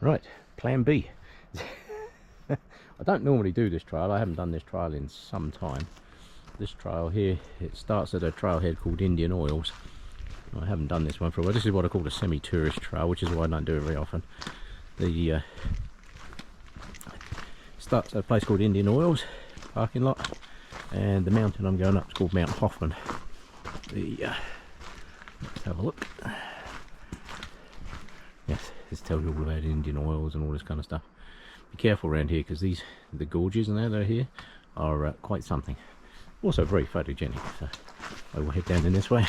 Right, plan B. I don't normally do this trail. I haven't done this trail in some time. This trail here, it starts at a trailhead called Indian Oils. I haven't done this one for a while. This is what I call a semi-tourist trail, which is why I don't do it very often. The starts at a place called Indian Oils parking lot, and the mountain I'm going up is called Mt Hoffmann. Let's have a look. Yes, this tells you all about Indian Oils and all this kind of stuff. Be careful around here because the gorges and that are here are quite something. Also very photogenic, so I will head down in this way.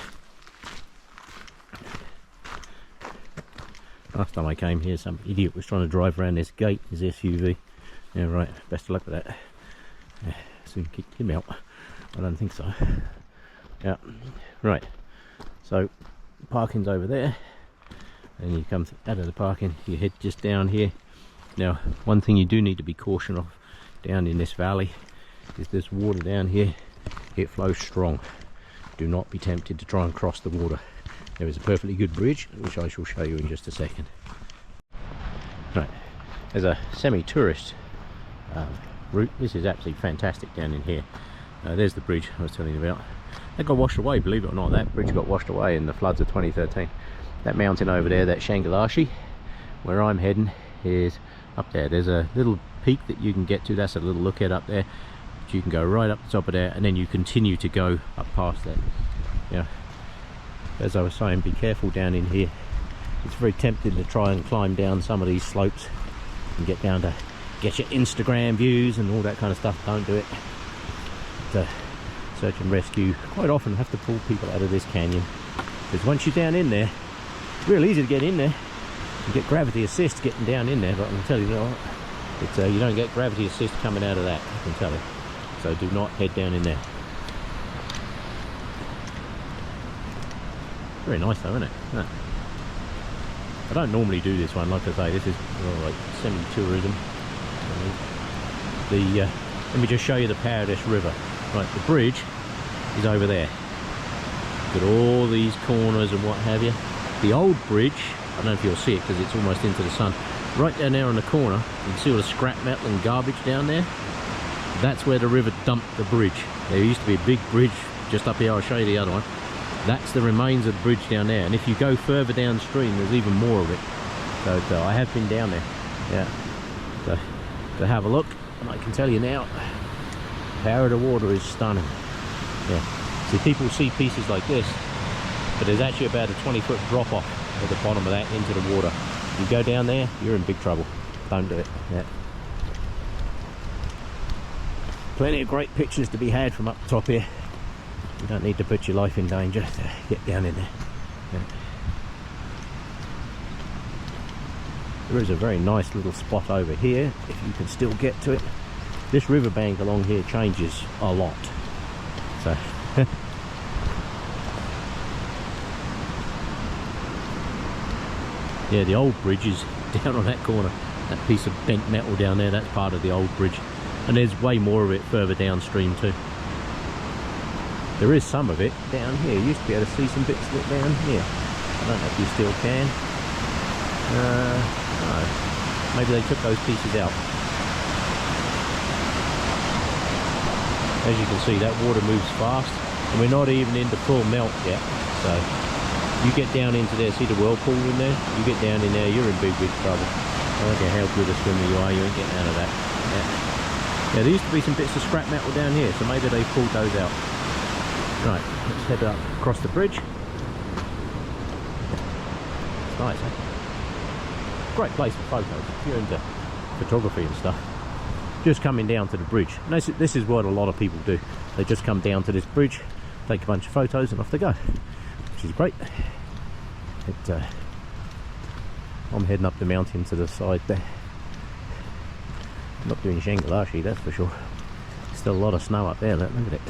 Last time I came here, some idiot was trying to drive around this gate, his SUV. Yeah, right, best of luck with that. Yeah, soon kicked him out. I don't think so. Yeah, right. So, parking's over there. And you come out of the parking, you head just down here. Now, one thing you do need to be cautious of down in this valley is this water down here. It flows strong. Do not be tempted to try and cross the water. There is a perfectly good bridge, which I shall show you in just a second. Right, as a semi-tourist route, this is absolutely fantastic down in here. There's the bridge I was telling you about. That got washed away, believe it or not. That bridge got washed away in the floods of 2013. That mountain over there, that Shangalashi, where I'm heading, is up there. There's a little peak that you can get to. That's a little lookout up there. But you can go right up the top of there, and then you continue to go up past that. Yeah. As I was saying, be careful down in here. It's very tempting to try and climb down some of these slopes and get down to get your Instagram views and all that kind of stuff. Don't do it. But, search and rescue quite often have to pull people out of this canyon, because once you're down in there, it's real easy to get in there. You get gravity assist getting down in there, but I can tell you that you don't get gravity assist coming out of that, I can tell you. So do not head down in there. Very nice though, isn't it? Yeah. I don't normally do this one, like I say, this is like semi-tourism. Let me just show you the power of this river. Right, the bridge is over there. Look at all these corners and what have you. The old bridge, I don't know if you'll see it because it's almost into the sun. Right down there on the corner, you can see all the scrap metal and garbage down there. That's where the river dumped the bridge. There used to be a big bridge just up here. I'll show you the other one. That's the remains of the bridge down there, and if you go further downstream there's even more of it. So I have been down there, yeah, so have a look, and I can tell you now, the power of the water is stunning. Yeah, see, people see pieces like this, but there's actually about a 20-foot drop off at the bottom of that into the water. You go down there, you're in big trouble. Don't do it. Yeah, plenty of great pictures to be had from up the top here. You don't need to put your life in danger to get down in there. Yeah. There is a very nice little spot over here, if you can still get to it. This riverbank along here changes a lot. So yeah, the old bridge is down on that corner. That piece of bent metal down there, that's part of the old bridge. And there's way more of it further downstream too. There is some of it down here. You used to be able to see some bits of it down here. I don't know if you still can. No. Maybe they took those pieces out. As you can see, that water moves fast, and we're not even into full melt yet. So you get down into there, see the whirlpool in there? You get down in there, you're in big trouble. I don't care how good a swimmer you are, you ain't getting out of that. Yeah, there used to be some bits of scrap metal down here, so maybe they pulled those out. Right, let's head up across the bridge. It's nice, eh? Great place for photos if you're into photography and stuff. Just coming down to the bridge. And this is what a lot of people do. They just come down to this bridge, take a bunch of photos, and off they go, which is great. I'm heading up the mountain to the side there. I'm not doing Shangalashi, that's for sure. Still a lot of snow up there. Look at it.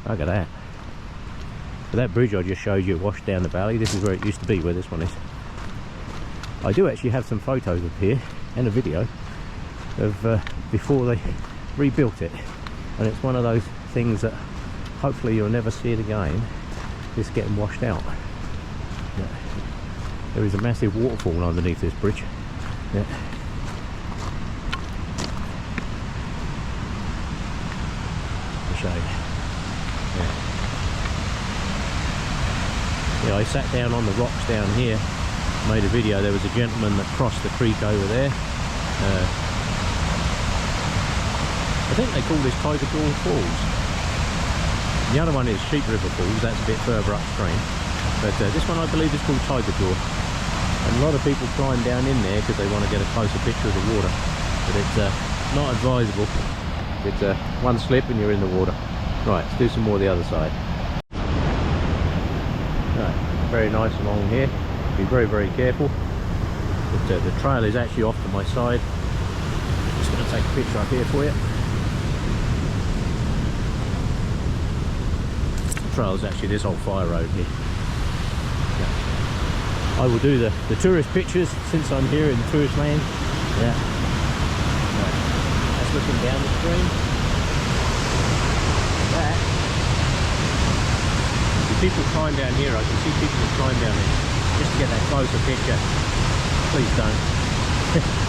Look at that. But that bridge I just showed you washed down the valley. This is where it used to be, where this one is. I do actually have some photos of here and a video of before they rebuilt it, and it's one of those things that hopefully you'll never see it again, just getting washed out. Yeah. There is a massive waterfall underneath this bridge. Yeah. I'll show you. Yeah, I sat down on the rocks down here, made a video. There was a gentleman that crossed the creek over there. I think they call this Tiger Jaw Falls. The other one is Sheep River Falls, that's a bit further upstream. But this one I believe is called Tiger Jaw. And a lot of people climb down in there because they want to get a closer picture of the water. But it's not advisable. It's one slip and you're in the water. Right, let's do some more the other side. Right, very nice along here. Be very, very careful. But the trail is actually off to my side. Just going to take a picture up here for you. The trail is actually this old fire road here. Yeah. I will do the tourist pictures since I'm here in tourist land. Yeah. Right. That's looking down the stream. That. If people climb down here, I can see people that climb down there just to get that closer picture. Please don't.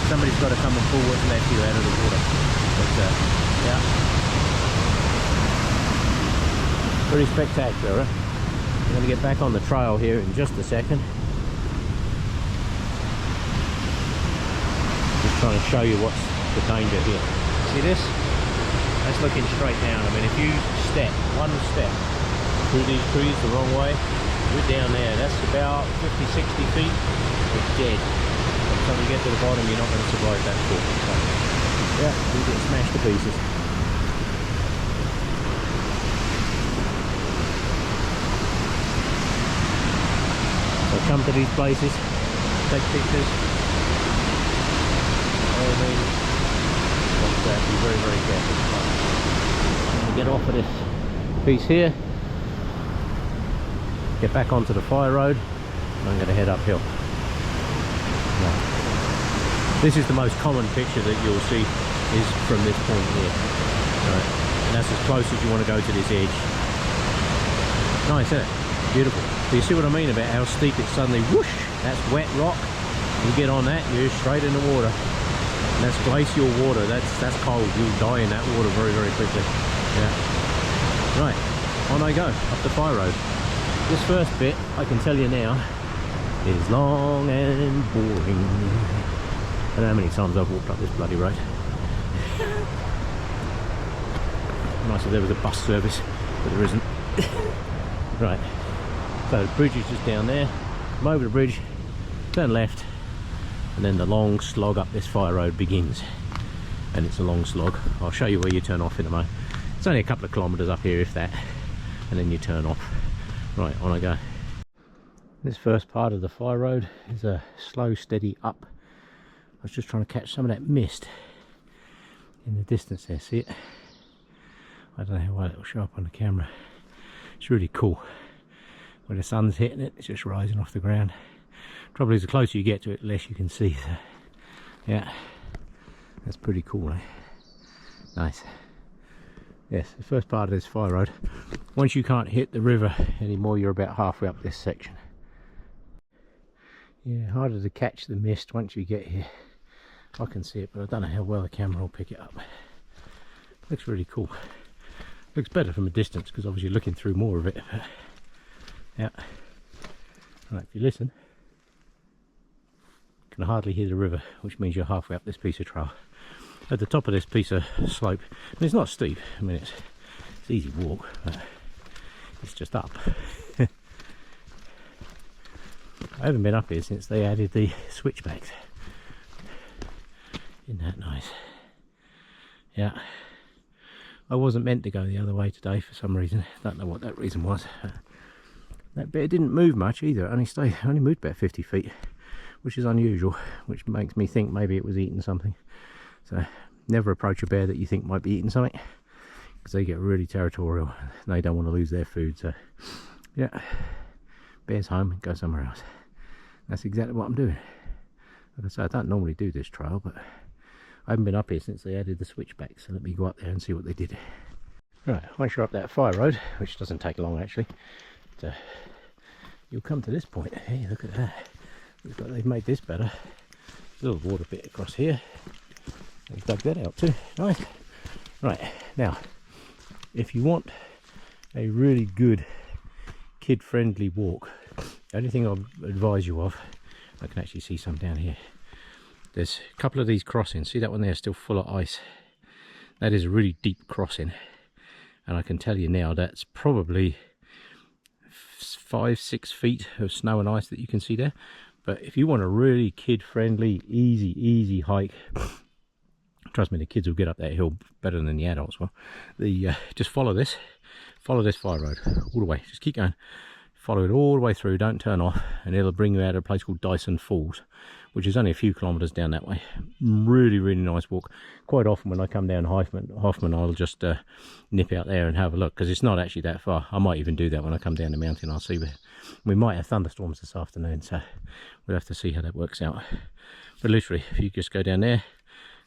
Somebody's got to come and pull what's left you out of the water. But yeah, pretty spectacular. Huh? I'm going to get back on the trail here in just a second. Just trying to show you what's the danger here. See this? That's looking straight down. I mean, if you step one step through these trees the wrong way, you're down there. That's about 50-60 feet. You're dead. By the time you get to the bottom, you're not going to survive that fall. So, yeah, you get smashed to pieces. So come to these places, take pictures. I mean, be very, very careful. I'm going to get off of this piece here, get back onto the fire road, and I'm going to head uphill. Now, this is the most common picture that you'll see is from this point here. Right. And that's as close as you want to go to this edge. Nice, isn't it? Beautiful. So you see what I mean about how steep it suddenly whoosh, that's wet rock. You get on that, you're straight in the water. And that's glacial water, that's cold. You'll die in that water very, very quickly. Yeah. Right, on I go, up the fire road. This first bit, I can tell you now, is long and boring. I don't know how many times I've walked up this bloody road. Nice if there was a bus service, but there isn't. Right, so the bridge is just down there. Come over the bridge, turn left, and then the long slog up this fire road begins. And it's a long slog. I'll show you where you turn off in a moment. It's only a couple of kilometres up here, if that, and then you turn off. Right, on I go. This first part of the fire road is a slow, steady up. I was just trying to catch some of that mist in the distance there, see it? I don't know how well it'll show up on the camera. It's really cool. When the sun's hitting it, it's just rising off the ground. Trouble is, the closer you get to it, the less you can see. So, yeah, that's pretty cool, eh? Nice. Yes, the first part of this fire road. Once you can't hit the river anymore, you're about halfway up this section. Yeah, harder to catch the mist once you get here. I can see it, but I don't know how well the camera will pick it up. Looks really cool. Looks better from a distance because obviously you're looking through more of it. But, yeah. Right, if you listen, you can hardly hear the river, which means you're halfway up this piece of trail. At the top of this piece of slope, and it's not steep. I mean, it's easy walk, but it's just up. I haven't been up here since they added the switchbacks. Isn't that nice? Yeah. I wasn't meant to go the other way today for some reason. Don't know what that reason was. That bit didn't move much either. It only moved about 50 feet, which is unusual, which makes me think maybe it was eating something. So never approach a bear that you think might be eating something, because they get really territorial and they don't want to lose their food. So yeah, bear's home, go somewhere else. That's exactly what I'm doing. Like I say, I don't normally do this trail, but I haven't been up here since they added the switchback, so let me go up there and see what they did. Right, once you're up that fire road, which doesn't take long actually, but, you'll come to this point. Hey, look at that. Looks like they've made this better. A little water bit across here. They've dug that out too. Nice. Right, now, if you want a really good kid-friendly walk, the only thing I'll advise you of, I can actually see some down here. There's a couple of these crossings. See that one there, still full of ice? That is a really deep crossing. And I can tell you now, that's probably 5-6 feet of snow and ice that you can see there. But if you want a really kid-friendly, easy hike, trust me, the kids will get up that hill better than the adults will. Just follow this fire road all the way. Just keep going. Follow it all the way through, don't turn off, and it'll bring you out of a place called Dyson Falls, which is only a few kilometres down that way. Really nice walk. Quite often when I come down Hoffmann, I'll just nip out there and have a look, because it's not actually that far. I might even do that when I come down the mountain. I'll see. We might have thunderstorms this afternoon, so we'll have to see how that works out. But literally, if you just go down there,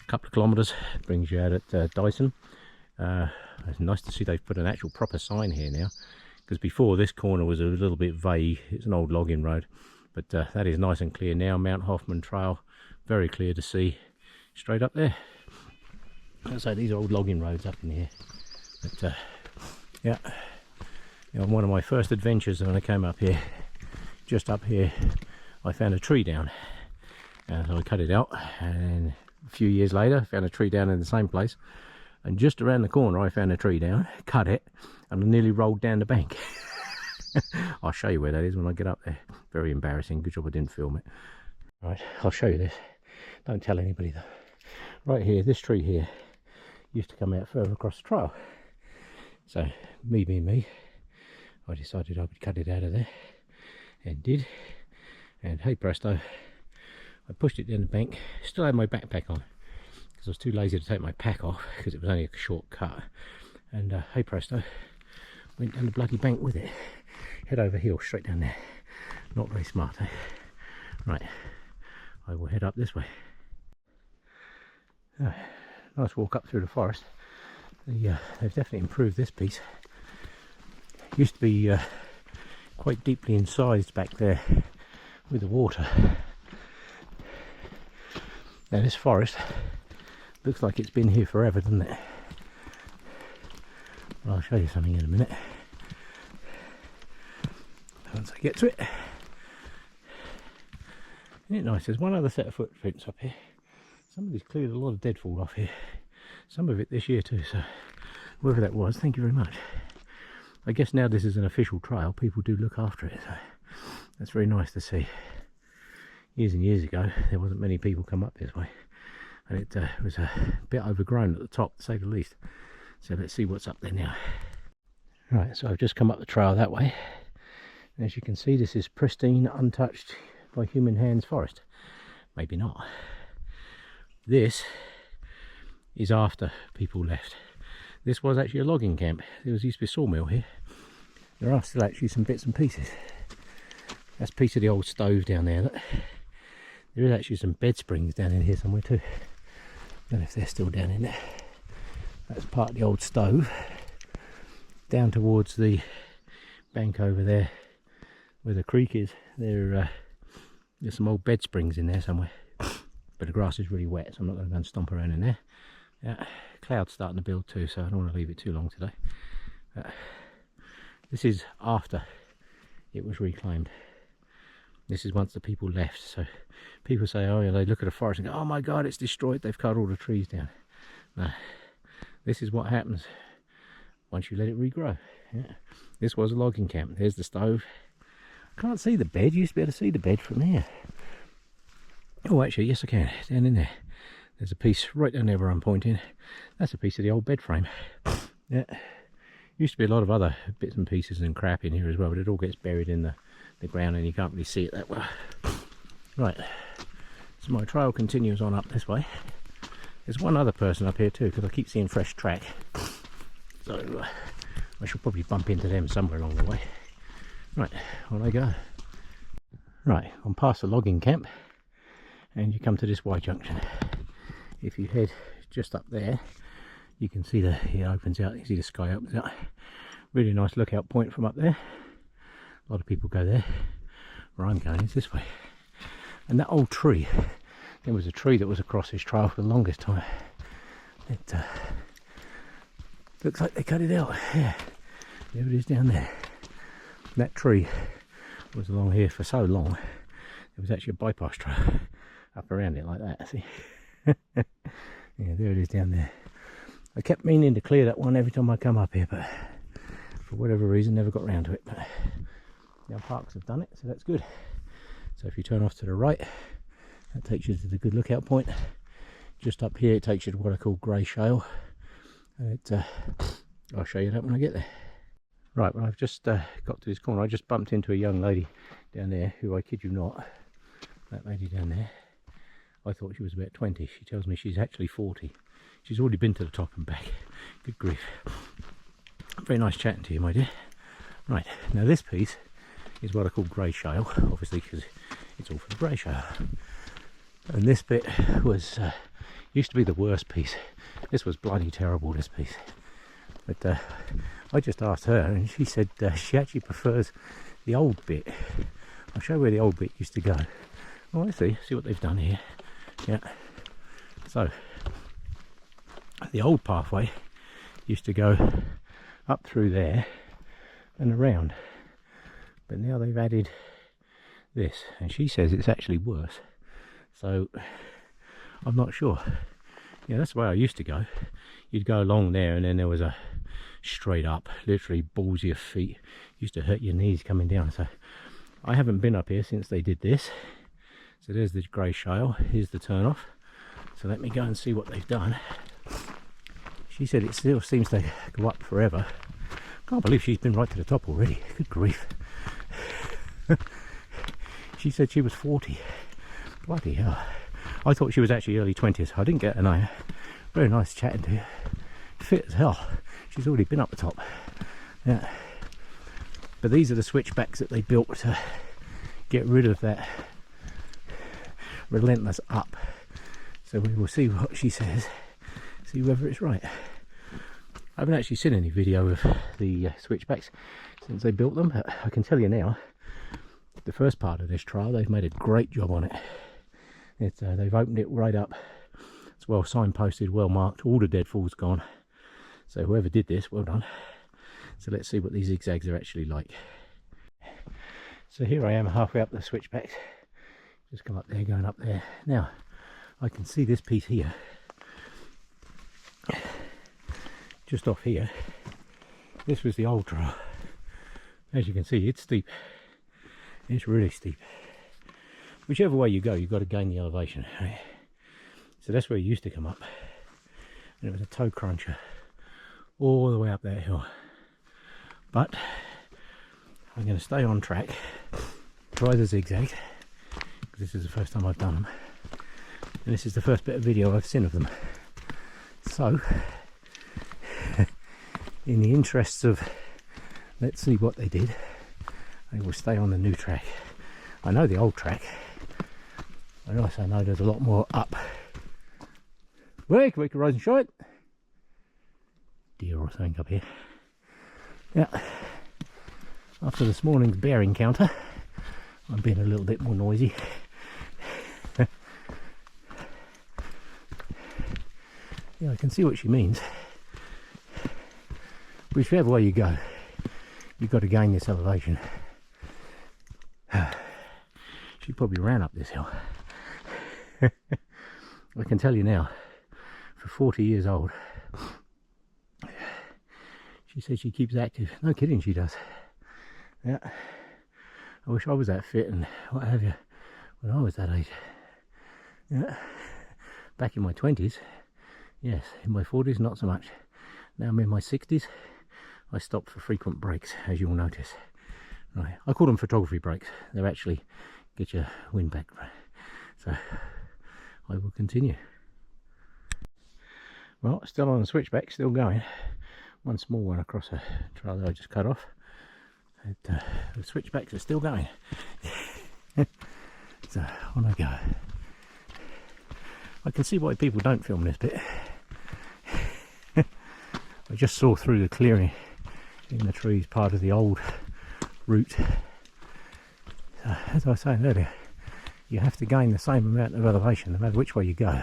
a couple of kilometres, it brings you out at Dyson. It's nice to see they've put an actual proper sign here now, because before this corner was a little bit vague. It's an old logging road, but that is nice and clear now. Mt Hoffmann Trail, very clear to see straight up there. So these are old logging roads up in here. But yeah, on one of my first adventures when I came up here, just up here, I found a tree down, and so I cut it out, and a few years later I found a tree down in the same place, and just around the corner I found a tree down, cut it, and I nearly rolled down the bank. I'll show you where that is when I get up there. Very embarrassing. Good job I didn't film it. Right, I'll show you this. Don't tell anybody though. Right here, this tree here used to come out further across the trail. So me being me, I decided I would cut it out of there, and did. And hey presto, I pushed it down the bank. Still had my backpack on, because I was too lazy to take my pack off, because it was only a short cut. And hey presto, went down the bloody bank with it. Head over heels, straight down there. Not very smart, eh? Right, I will head up this way. Nice walk up through the forest. They've definitely improved this piece. Used to be quite deeply incised back there with the water. Now this forest looks like it's been here forever, doesn't it? Well, I'll show you something in a minute once I get to it. Isn't it nice? There's one other set of footprints up here. Somebody's cleared a lot of deadfall off here. Some of it this year too, so whoever that was, thank you very much. I guess now this is an official trail, people do look after it, so that's very nice to see. Years and years ago, there wasn't many people come up this way, and it was a bit overgrown at the top, to say the least. So let's see what's up there now. Right, so I've just come up the trail that way. And as you can see, this is pristine, untouched by human hands forest. Maybe not. This is after people left. This was actually a logging camp. There used to be a sawmill here. There are still actually some bits and pieces. That's a piece of the old stove down there. Look. There is actually some bed springs down in here somewhere too. I don't know if they're still down in there. That's part of the old stove. Down towards the bank over there where the creek is, there's some old bed springs in there somewhere. But the grass is really wet, so I'm not going to go and stomp around in there. Yeah, cloud's starting to build too, so I don't want to leave it too long today. This is after it was reclaimed. This is once the people left. So people say, oh yeah, they look at a forest and go, oh my god, it's destroyed, they've cut all the trees down. No, this is what happens once you let it regrow. Yeah. This was a logging camp. There's the stove. I can't see the bed. You used to be able to see the bed from there. Oh actually, yes I can. Down in there. There's a piece right down there where I'm pointing. That's a piece of the old bed frame. Yeah. Used to be a lot of other bits and pieces and crap in here as well, but it all gets buried in the ground and you can't really see it that well. Right. So my trail continues on up this way. There's one other person up here too, because I keep seeing fresh track. So I should probably bump into them somewhere along the way. Right, on I go. Right, I'm past the logging camp and you come to this Y junction. If you head just up there, you can see it opens out, you see the sky opens out. Really nice lookout point from up there. A lot of people go there. Where I'm going is this way. And that old tree, there was a tree that was across this trail for the longest time. It looks like they cut it out. Yeah, there it is down there. That tree was along here for so long, there was actually a bypass trail up around it like that, see? Yeah, there it is down there. I kept meaning to clear that one every time I come up here, but for whatever reason never got round to it. But the parks have done it, so that's good. So if you turn off to the right, that takes you to the good lookout point. Just up here it takes you to what I call grey shale, and I'll show you that when I get there. Right, well, I've just got to this corner. I just bumped into a young lady down there who, I kid you not, that lady down there, I thought she was about 20. She tells me she's actually 40. She's already been to the top and back. Good grief. Very nice chatting to you, my dear. Right, now this piece is what I call grey shale, obviously, because it's all for the grey shale. And this bit was, used to be the worst piece. This was bloody terrible, this piece. But I just asked her, and she said she actually prefers the old bit. I'll show you where the old bit used to go. Oh, let's see what they've done here. Yeah. So, the old pathway used to go up through there and around. But now they've added this, and she says it's actually worse. So, I'm not sure. Yeah, that's the way I used to go. You'd go along there, and then there was a straight up, literally balls of your feet. Used to hurt your knees coming down. So I haven't been up here since they did this. So there's the grey shale. Here's the turn off. So let me go and see what they've done. She said it still seems to go up forever. Can't believe she's been right to the top already. Good grief. She said she was 40. Bloody hell. I thought she was actually early 20s. I didn't get her name. Very nice chatting to you. Fit as hell. She's already been up the top. Yeah. But these are the switchbacks that they built to get rid of that relentless up. So we will see what she says. See whether it's right. I haven't actually seen any video of the switchbacks since they built them. But I can tell you now, the first part of this trial, they've made a great job on it. They've opened it right up. It's well signposted, well marked. All the deadfall's gone. So whoever did this, well done. So let's see what these zigzags are actually like. So here I am halfway up the switchbacks. Just come up there, going up there. Now, I can see this piece here. Just off here. This was the old trail. As you can see, it's steep. It's really steep. Whichever way you go, you've got to gain the elevation, right? So that's where you used to come up. And it was a toe cruncher all the way up that hill. But I'm going to stay on track, try the zigzag, because this is the first time I've done them. And this is the first bit of video I've seen of them. So, in the interests of let's see what they did, I will stay on the new track. I know the old track. I also know there's a lot more up. Wait, we can rise and show it. Deer or something up here. Yeah. After this morning's bear encounter, I'm being a little bit more noisy. Yeah, I can see what she means. Whichever way you go, you've got to gain this elevation. She probably ran up this hill. I can tell you now, for 40 years old, she says she keeps active. No kidding, she does. Yeah. I wish I was that fit and what have you when I was that age. Yeah. Back in my 20s, yes. In my 40s, not so much. Now I'm in my 60s. I stopped for frequent breaks, as you'll notice. Right. I call them photography breaks. They're actually get your wind back. So I will continue. Well, still on the switchback, still going. One small one across a trail that I just cut off. The switchbacks are still going. So on I go. I can see why people don't film this bit. I just saw through the clearing in the trees part of the old route. So, as I was saying earlier, you have to gain the same amount of elevation no matter which way you go.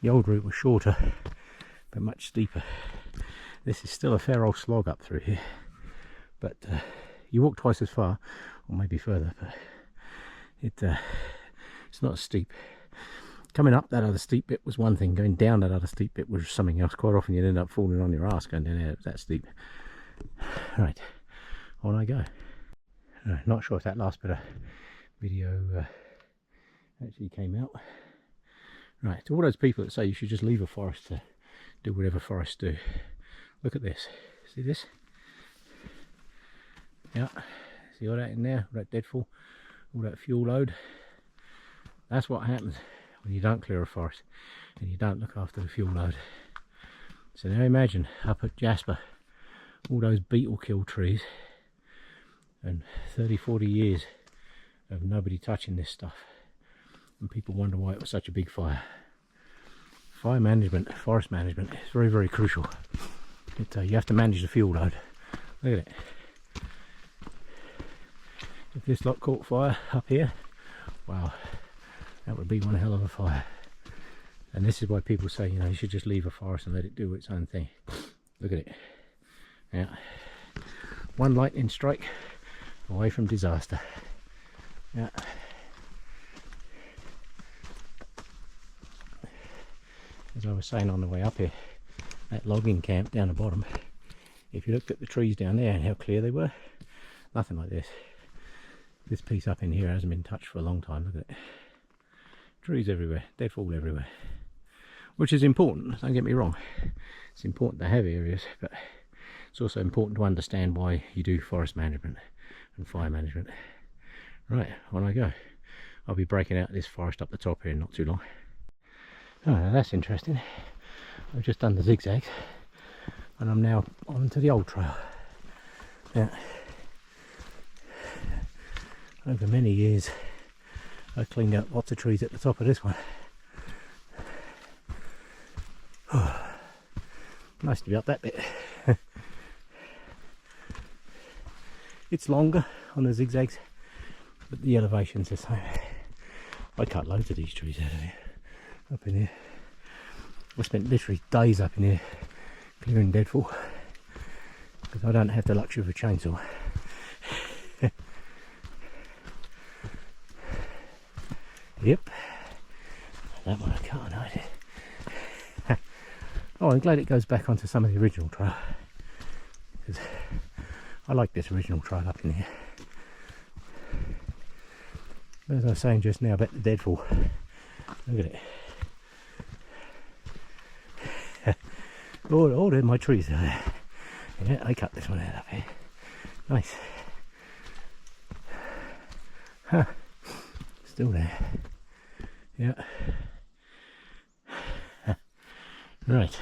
The old route was shorter but much steeper. This is still a fair old slog up through here, but you walk twice as far, or maybe further, but it's not steep. Coming up that other steep bit was one thing, going down that other steep bit was something else. Quite often you'd end up falling on your ass going down there, it was that steep. Right, on I go. Not sure if that last bit of video actually came out. Right, to all those people that say you should just leave a forest to do whatever forests do, look at this. See this? Yeah, see all that in there, all that deadfall, all that fuel load. That's what happens when you don't clear a forest and you don't look after the fuel load. So now imagine up at Jasper, all those beetle kill trees and 30-40 years of nobody touching this stuff, and people wonder why it was such a big fire. Fire management, forest management is very, very crucial. You have to manage the fuel load. Look at it. If this lot caught fire up here, wow, that would be one hell of a fire. And this is why people say, you know, you should just leave a forest and let it do its own thing. Look at it. Yeah, one lightning strike away from disaster. Yeah. As I was saying on the way up here, that logging camp down the bottom, if you looked at the trees down there and how clear they were, nothing like this. This piece up in here hasn't been touched for a long time. Look at it. Trees everywhere, deadfall everywhere. Which is important, don't get me wrong. It's important to have areas, but it's also important to understand why you do forest management and fire management. Right, on I go. I'll be breaking out this forest up the top here in not too long. Oh, now that's interesting. I've just done the zigzags and I'm now on to the old trail. Now, over many years I cleaned out lots of trees at the top of this one. Oh, nice to be up that bit. It's longer on the zigzags, but the elevation's the same. I cut loads of these trees out of here, up in here. I spent literally days up in here clearing deadfall because I don't have the luxury of a chainsaw. Yep, that one I can't hide it. Oh, I'm glad it goes back onto some of the original trail, because I like this original trail up in here. As I was saying just now about the deadfall, look at it. Oh, there's my trees there. Yeah, I cut this one out up here. Nice. Huh. Still there. Yeah. Right.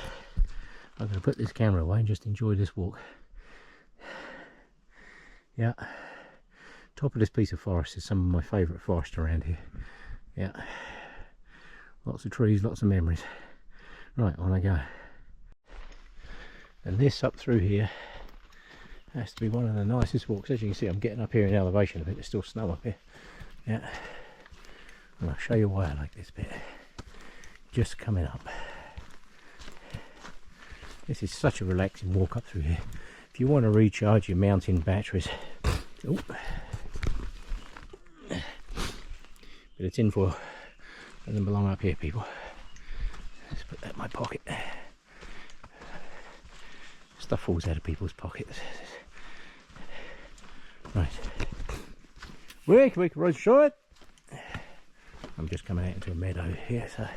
I'm going to put this camera away and just enjoy this walk. Yeah. Top of this piece of forest is some of my favourite forest around here. Yeah. Lots of trees, lots of memories. Right, on I go. And this up through here has to be one of the nicest walks. As you can see, I'm getting up here in elevation a bit. There's still snow up here. Yeah. And I'll show you why I like this bit. Just coming up. This is such a relaxing walk up through here. If you want to recharge your mountain batteries. Oh. But it's in for doesn't belong up here, people. Let's put that in my pocket. Stuff falls out of people's pockets. Right. Quick, right short. I'm just coming out into a meadow here, so I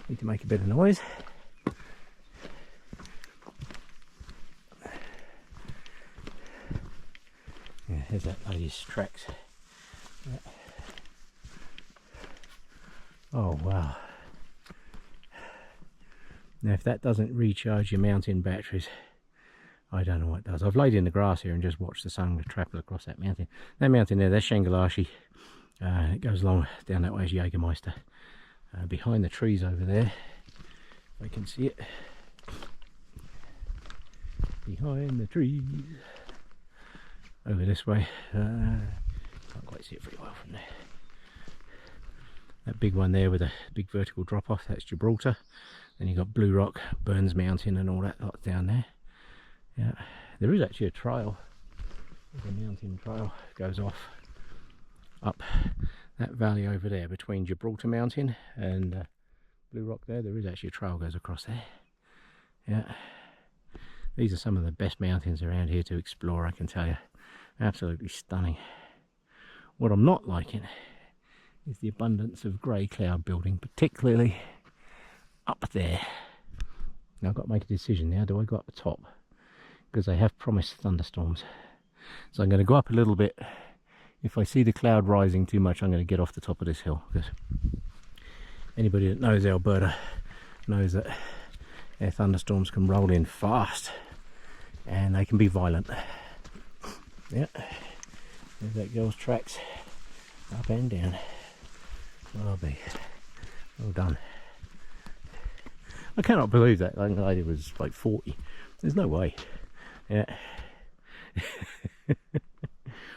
need to make a bit of noise. Yeah, here's that lady's tracks. Yeah. Oh wow. Now if that doesn't recharge your mountain batteries, I don't know what does. I've laid in the grass here and just watched the sun travel across that mountain. That mountain there, that's Shangalashi. It goes along down that way as Jägermeister. Behind the trees over there, if I can see it. Behind the trees. Over this way, Can't quite see it very well from there. That big one there with a big vertical drop off, that's Gibraltar. Then you've got Blue Rock, Burns Mountain and all that lot down there. Yeah, there is actually a trail. There's a mountain trail, goes off up that valley over there between Gibraltar Mountain and Blue Rock there. There is actually a trail goes across there. Yeah, these are some of the best mountains around here to explore, I can tell you. Absolutely stunning. What I'm not liking is the abundance of grey cloud building, particularly up there. Now I've got to make a decision now. Do I go up the top? Because they have promised thunderstorms. So I'm going to go up a little bit. If I see the cloud rising too much, I'm going to get off the top of this hill. Because anybody that knows Alberta knows that their thunderstorms can roll in fast and they can be violent. Yeah, there's that girl's tracks up and down. Well, well done. I cannot believe that young lady was like 40. There's no way. Yeah.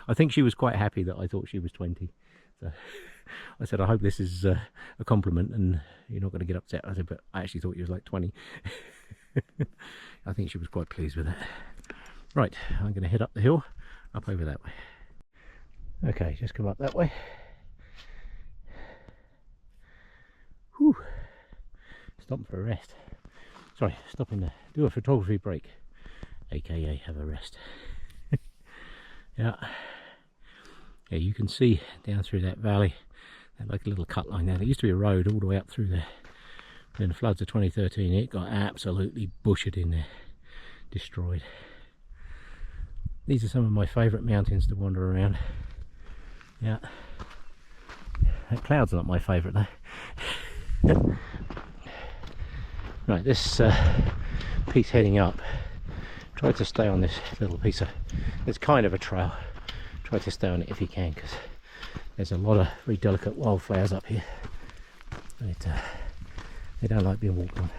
I think she was quite happy that I thought she was 20. So I said, I hope this is a compliment and you're not going to get upset. I said, but I actually thought you was like 20. I think she was quite pleased with that. Right, I'm going to head up the hill, up over that way. Okay, just come up that way. Whew. Stop for a rest. Sorry, stopping to do a photography break, aka have a rest. Yeah, you can see down through that valley, like a little cut line there. There used to be a road all the way up through there. In the floods of 2013, it got absolutely bushed in there, destroyed. These are some of my favourite mountains to wander around. Yeah, that cloud's not my favourite though. Right, this piece heading up, try to stay on this little piece of, it's kind of a trail. Try to stay on it if you can, because there's a lot of very delicate wildflowers up here. They don't like being walked on.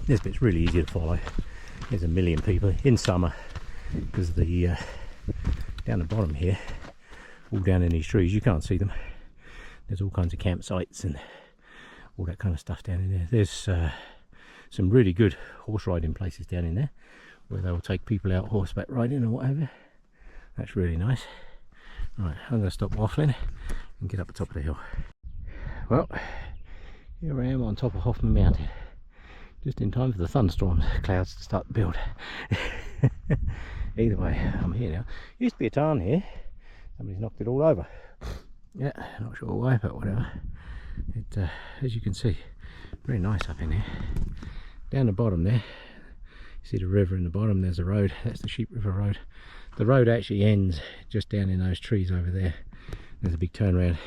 This bit's really easy to follow. There's a million people in summer, because the down the bottom here, all down in these trees, you can't see them. There's all kinds of campsites and all that kind of stuff down in there. There's some really good horse riding places down in there where they'll take people out horseback riding or whatever. That's really nice. Right, I'm going to stop waffling and get up the top of the hill. Well, here I am on top of Hoffmann Mountain, just in time for the thunderstorm clouds to start to build. Either way, I'm here now. Used to be a tarn here. Somebody's knocked it all over. Yeah, not sure why, but whatever. It, as you can see, very nice up in here. Down the bottom there, you see the river in the bottom, there's a road. That's the Sheep River Road. The road actually ends just down in those trees over there. There's a big turnaround.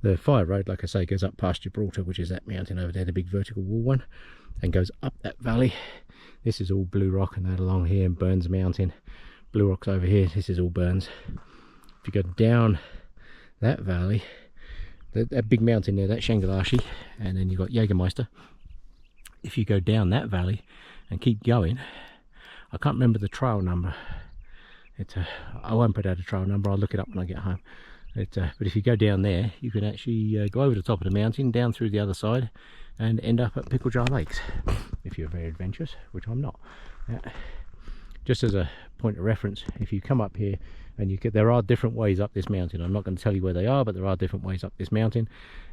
The fire road, like I say, goes up past Gibraltar, which is that mountain over there, the big vertical wall one, and goes up that valley. This is all Blue Rock, and that along here, and Burns Mountain. Blue Rock's over here, this is all Burns. If you go down that valley, that big mountain there, that's Shangalashi, and then you've got Jägermeister. If you go down that valley and keep going, I can't remember the trail number. I won't put out a trail number, I'll look it up when I get home. But if you go down there, you can actually go over the top of the mountain, down through the other side, and end up at Pickle Jar Lakes, if you're very adventurous, which I'm not. Just as a point of reference, if you come up here, and there are different ways up this mountain. I'm not going to tell you where they are, but there are different ways up this mountain,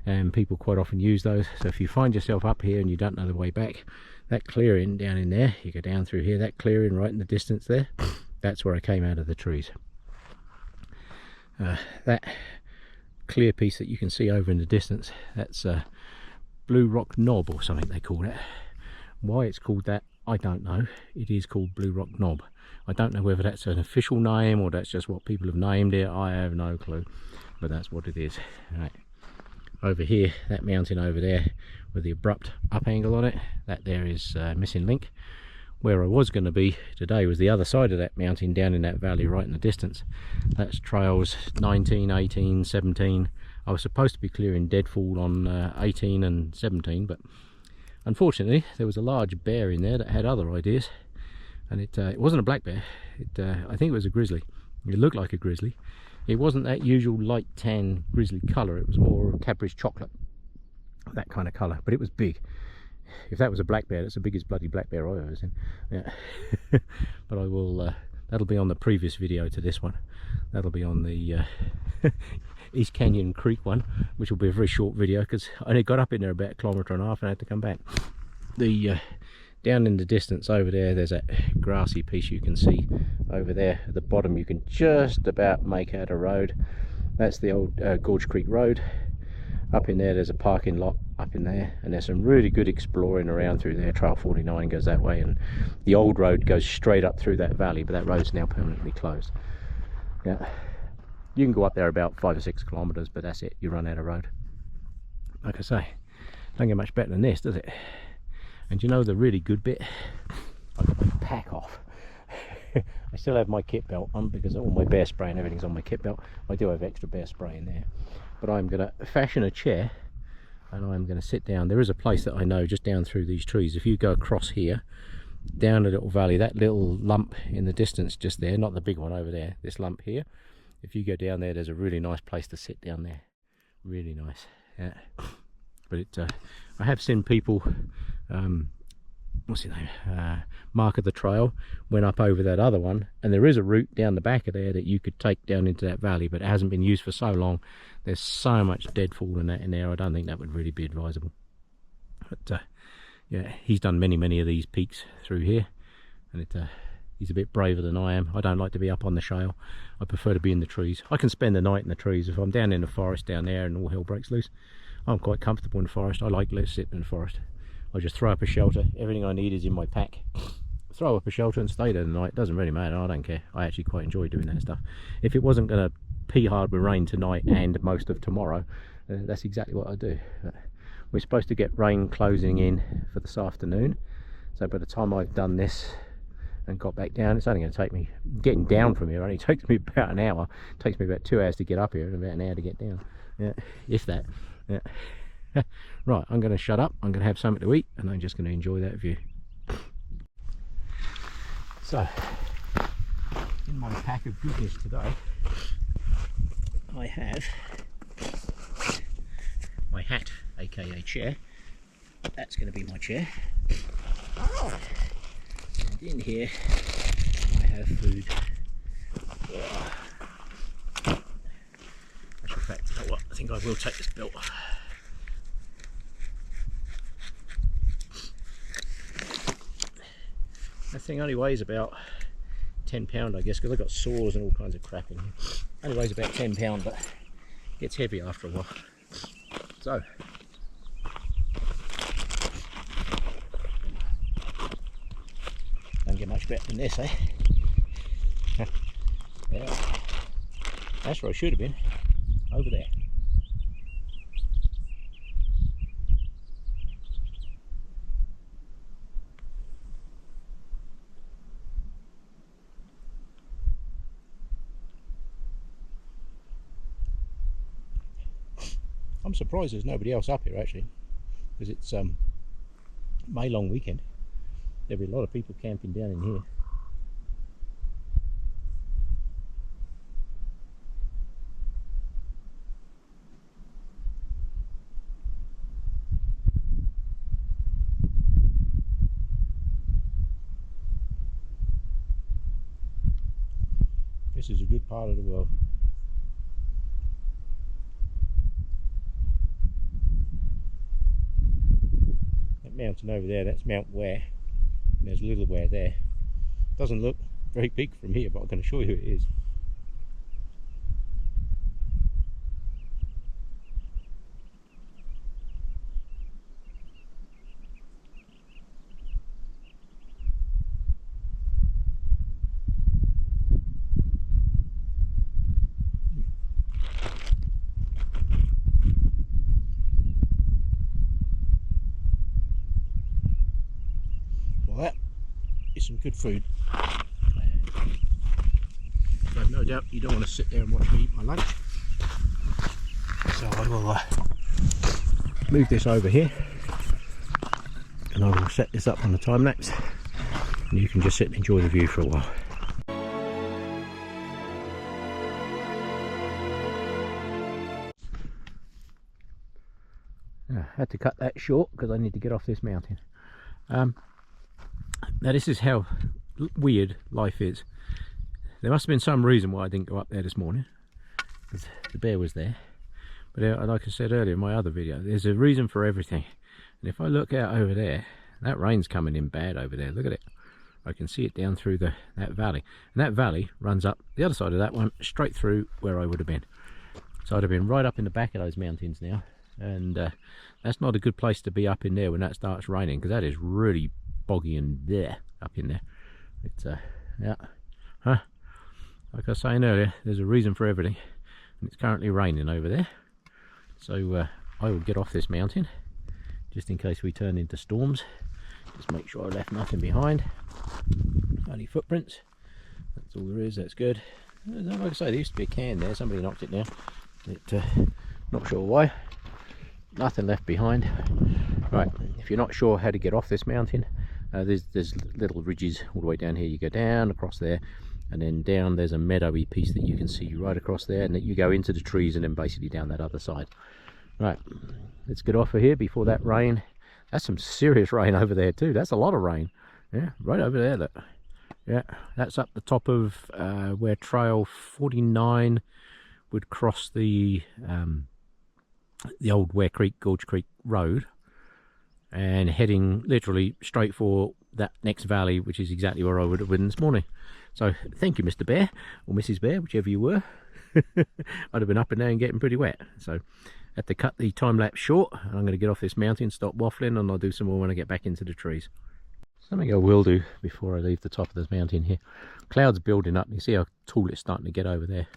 and people quite often use those. So if you find yourself up here and you don't know the way back, that clearing down in there, you go down through here, that clearing right in the distance there, that's where I came out of the trees. That clear piece that you can see over in the distance, that's Blue Rock Knob or something they call it. Why it's called that, I don't know. It is called Blue Rock Knob. I don't know whether that's an official name or that's just what people have named it. I have no clue, but that's what it is. Right. Over here, that mountain over there with the abrupt up angle on it, that there is Missing Link. Where I was going to be today was the other side of that mountain, down in that valley right in the distance. That's trails 19, 18, 17. I was supposed to be clearing Deadfall on 18 and 17, but unfortunately there was a large bear in there that had other ideas, and it wasn't a black bear. I think it was a grizzly. It looked like a grizzly. It wasn't that usual light tan grizzly colour, it was more Cadbury's chocolate, that kind of colour, but it was big. If that was a black bear, that's the biggest bloody black bear I've ever seen. Yeah. But I will, that'll be on the previous video to this one. That'll be on the East Canyon Creek one, which will be a very short video because I only got up in there about 1.5 kilometres and I had to come back. The down in the distance over there, there's that grassy piece you can see over there at the bottom. You can just about make out a road. That's the old Gorge Creek Road. Up in there, there's a parking lot up in there, and there's some really good exploring around through there. Trail 49 goes that way, and the old road goes straight up through that valley, but that road's now permanently closed. Yeah, you can go up there about 5 or 6 kilometres, but that's it, you run out of road. Like I say, don't get much better than this, does it? And you know the really good bit? I got my pack off. I still have my kit belt on because all my bear spray and everything's on my kit belt. I do have extra bear spray in there. But I'm going to fashion a chair and I'm going to sit down. There is a place that I know just down through these trees. If you go across here, down a little valley, that little lump in the distance just there, not the big one over there, this lump here. If you go down there, there's a really nice place to sit down there. Really nice. Yeah. But it, I have seen people, what's his name, Mark of the Trail, went up over that other one, and there is a route down the back of there that you could take down into that valley, but it hasn't been used for so long. There's so much deadfall in that in there, I don't think that would really be advisable. But yeah, he's done many of these peaks through here, and he's a bit braver than I am. I don't like to be up on the shale. I prefer to be in the trees. I can spend the night in the trees. If I'm down in the forest down there and all hell breaks loose, I'm quite comfortable in the forest. I like sitting in the forest. I just throw up a shelter. Everything I need is in my pack. Throw up a shelter and stay there the night. Doesn't really matter. I don't care. I actually quite enjoy doing that stuff. If it wasn't going to pea hard with rain tonight and most of tomorrow, that's exactly what I do. We're supposed to get rain closing in for this afternoon. So by the time I've done this and got back down, it's only going to take me, getting down from here only takes me about an hour. It takes me about 2 hours to get up here and about an hour to get down. Yeah, if that. Yeah. Right, I'm going to shut up, I'm going to have something to eat, and I'm just going to enjoy that view. So, in my pack of goodness today, I have my hat, aka chair. That's going to be my chair. And in here, I have food. Actual fact, you know what, I think I will take this belt off. That thing only weighs about 10 pound, I guess, because I've got sores and all kinds of crap in here. Only weighs about 10 pound, but gets heavy after a while. So, don't get much better than this, eh? Yeah, that's where I should have been, over there. I'm surprised there's nobody else up here actually, because it's May long weekend. There'll be a lot of people camping down in here. This is a good part of the world. Mountain over there, that's Mount Ware, and there's a little Ware there. Doesn't look very big from here, but I can assure you it is. Some good food. I've no doubt you don't want to sit there and watch me eat my lunch, so I will move this over here and I will set this up on the time lapse and you can just sit and enjoy the view for a while. I had to cut that short because I need to get off this mountain. Now this is how weird life is. There must have been some reason why I didn't go up there this morning, because the bear was there. But like I said earlier in my other video, there's a reason for everything. And if I look out over there, that rain's coming in bad over there. Look at it. I can see it down through that valley. And that valley runs up the other side of that one, straight through where I would have been. So I'd have been right up in the back of those mountains now. And that's not a good place to be up in there when that starts raining, because that is really boggy and there up in there. It's yeah, like I was saying earlier, there's a reason for everything, and it's currently raining over there. So I will get off this mountain just in case we turn into storms. Just make sure I left nothing behind. Only footprints. That's all there is. That's good. Like I say, there used to be a can there. Somebody knocked it down. Not sure why. Nothing left behind. Right, if you're not sure how to get off this mountain, there's little ridges all the way down here. You go down across there, and then down there's a meadowy piece that you can see right across there, and that you go into the trees and then basically down that other side. Right, let's get off of here before that rain. That's some serious rain over there too. That's a lot of rain. Yeah, right over there, look. Yeah, that's up the top of where trail 49 would cross the old Ware Creek, Gorge Creek Road, and heading literally straight for that next valley, which is exactly where I would have been this morning. So thank you, Mr. Bear, or Mrs. Bear, whichever you were. I'd have been up and down getting pretty wet. So I had to cut the time lapse short. I'm going to get off this mountain, stop waffling, and I'll do some more when I get back into the trees. Something I will do before I leave the top of this mountain here. Clouds building up. You see how tall it's starting to get over there.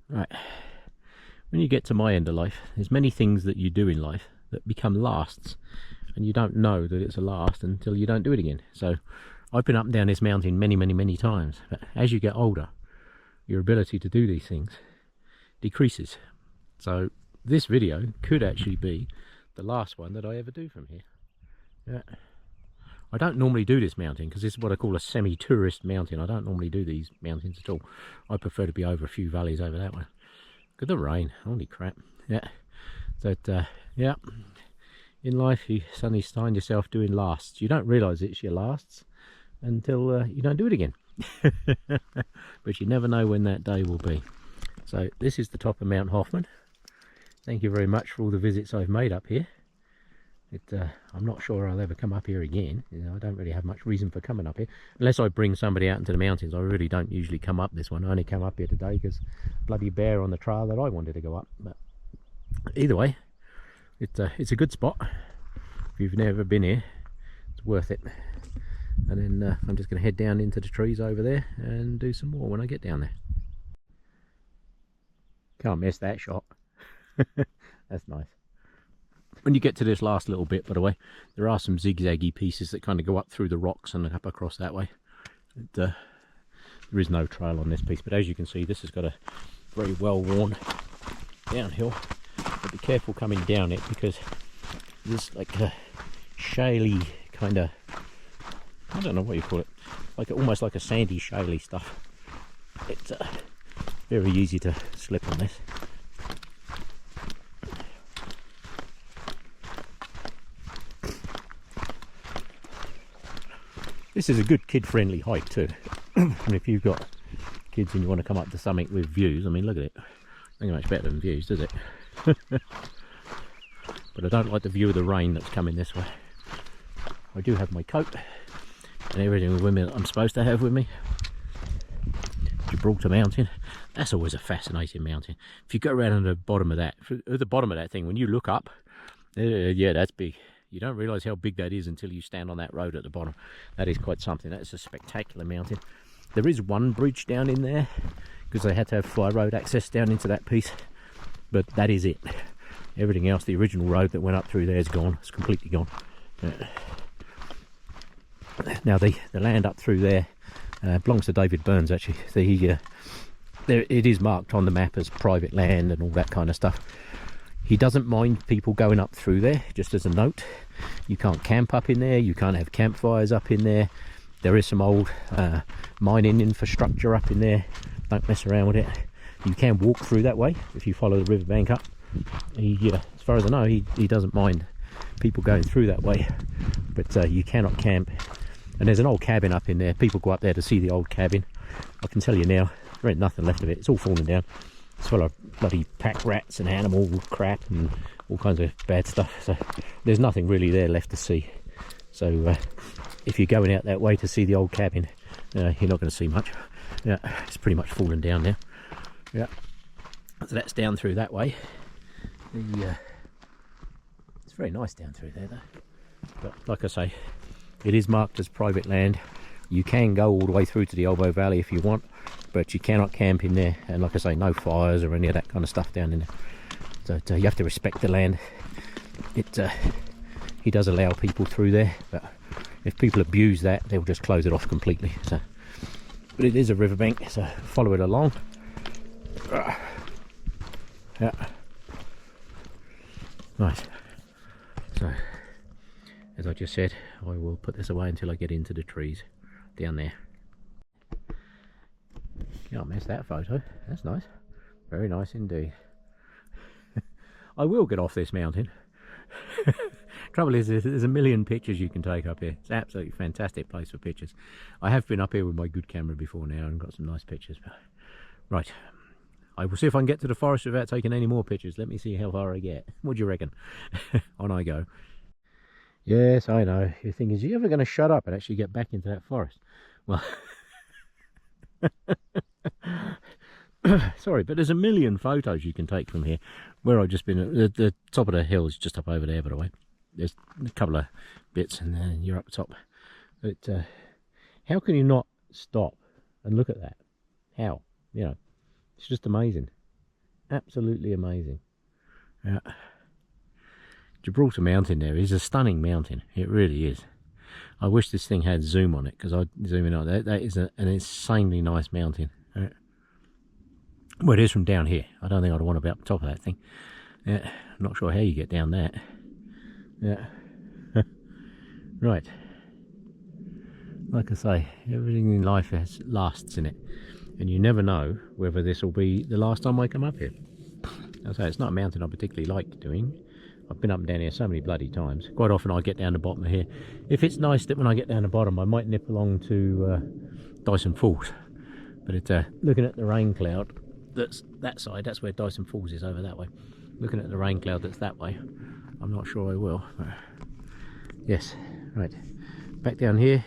Right. When you get to my end of life, there's many things that you do in life that become lasts, and you don't know that it's a last until you don't do it again. So I've been up and down this mountain many times, but as you get older, your ability to do these things decreases. So this video could actually be the last one that I ever do from here. Yeah. I don't normally do this mountain because this is what I call a semi-tourist mountain. I don't normally do these mountains at all. I prefer to be over a few valleys over that one. Look at the rain, holy crap. Yeah, but yeah, in life you suddenly find yourself doing lasts. You don't realise it's your lasts until you don't do it again. But you never know when that day will be. So this is the top of Mt Hoffmann. Thank you very much for all the visits I've made up here. I'm not sure I'll ever come up here again. You know, I don't really have much reason for coming up here unless I bring somebody out into the mountains. I really don't usually come up this one. I only come up here today because bloody bear on the trail that I wanted to go up. But either way, it's a good spot. If you've never been here, it's worth it. And then I'm just going to head down into the trees over there and do some more when I get down there. Can't miss that shot. That's nice. When you get to this last little bit, by the way, there are some zigzaggy pieces that kind of go up through the rocks and up across that way. There is no trail on this piece, but as you can see, this has got a very well worn downhill. But be careful coming down it, because there's like a shaly kind of, I don't know what you call it, like almost like a sandy shaly stuff. It's very easy to slip on this. This is a good kid-friendly hike too. And if you've got kids and you want to come up to something with views, I mean, look at it. Not much better than views, does it? But I don't like the view of the rain that's coming this way. I do have my coat and everything with me that I'm supposed to have with me. Gibraltar Mountain. That's always a fascinating mountain. If you go around at the bottom of that thing, when you look up, yeah, that's big. You don't realise how big that is until you stand on that road at the bottom. That is quite something. That's a spectacular mountain. There is one bridge down in there because they had to have fly road access down into that piece, but that is it. Everything else, the original road that went up through there is gone. It's completely gone. Now the land up through there belongs to David Burns, actually. It is marked on the map as private land and all that kind of stuff. He doesn't mind people going up through there, just as a note. You can't camp up in there, you can't have campfires up in there. There is some old mining infrastructure up in there. Don't mess around with it. You can walk through that way if you follow the riverbank up. He, as far as I know, he doesn't mind people going through that way, but you cannot camp. And there's an old cabin up in there. People go up there to see the old cabin. I can tell you now, there ain't nothing left of it. It's all fallen down. It's full of bloody pack rats and animal crap and all kinds of bad stuff. So there's nothing really there left to see. So if you're going out that way to see the old cabin, you're not going to see much. Yeah, it's pretty much fallen down now. Yeah, so that's down through that way. It's very nice down through there though. But like I say, it is marked as private land. You can go all the way through to the Elbow Valley if you want, but you cannot camp in there. And like I say, no fires or any of that kind of stuff down in there. So you have to respect the land. He does allow people through there, but if people abuse that, they'll just close it off completely. So, but it is a riverbank, so follow it along. Yeah, nice. So, as I just said, I will put this away until I get into the trees down there. Can't miss that photo. That's nice. Very nice indeed. I will get off this mountain. Trouble is, there's a million pictures you can take up here. It's an absolutely fantastic place for pictures. I have been up here with my good camera before now and got some nice pictures. But right, I will see if I can get to the forest without taking any more pictures. Let me see how far I get. What do you reckon? On I go. Yes, I know. You're thinking, is you ever going to shut up and actually get back into that forest? Well, sorry, but there's a million photos you can take from here. Where I've just been, the top of the hill is just up over there, by the way. There's a couple of bits and then you're up top. But how can you not stop and look at that? How? You know, it's just amazing. Absolutely amazing. Yeah. Gibraltar Mountain there is a stunning mountain. It really is. I wish this thing had zoom on it, because I'd zoom in on that. That is an insanely nice mountain. Right. Well, it is from down here. I don't think I'd want to be up the top of that thing. Yeah, I'm not sure how you get down that. Yeah. Right. Like I say, everything in life lasts in it. And you never know whether this will be the last time I come up here. I say, it's not a mountain I particularly like doing. I've been up and down here so many bloody times. Quite often I get down the bottom of here. If it's nice that when I get down the bottom, I might nip along to Dyson Falls. But it's looking at the rain cloud that's that side, that's where Dyson Falls is, over that way. Looking at the rain cloud that's that way, I'm not sure I will. But yes, right. Back down here.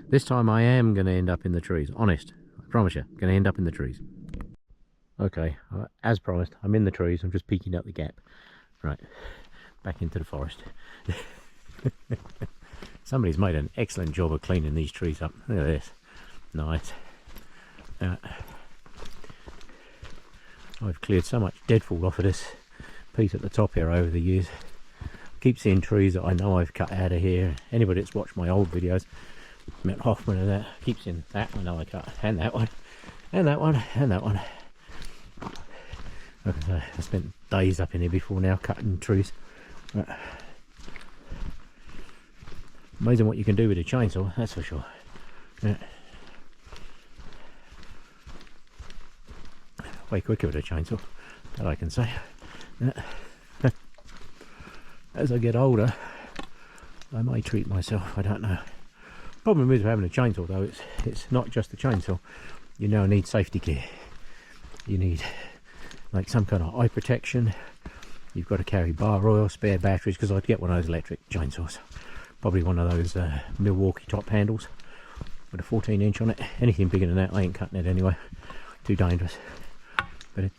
This time I am going to end up in the trees. Honest. I promise you. Going to end up in the trees. Okay, as promised, I'm in the trees. I'm just peeking out the gap. Right. Back into the forest. Somebody's made an excellent job of cleaning these trees up. Look at this. Nice. I've cleared so much deadfall off of this piece at the top here over the years. I keep seeing trees that I know I've cut out of here. Anybody that's watched my old videos, Mt Hoffmann and that, I keep seeing that one I know I cut, and that one, and that one, and that one. Like I say, I spent days up in here before now cutting trees. Amazing what you can do with a chainsaw, that's for sure. Yeah. Way quicker with a chainsaw, that I can say. Yeah. As I get older, I may treat myself, I don't know. Problem with having a chainsaw though, it's not just a chainsaw. You now need safety gear. You need like some kind of eye protection. You've got to carry bar oil, spare batteries, because I'd get one of those electric chainsaws. Probably one of those Milwaukee top handles with a 14-inch on it. Anything bigger than that, I ain't cutting it anyway. Too dangerous. But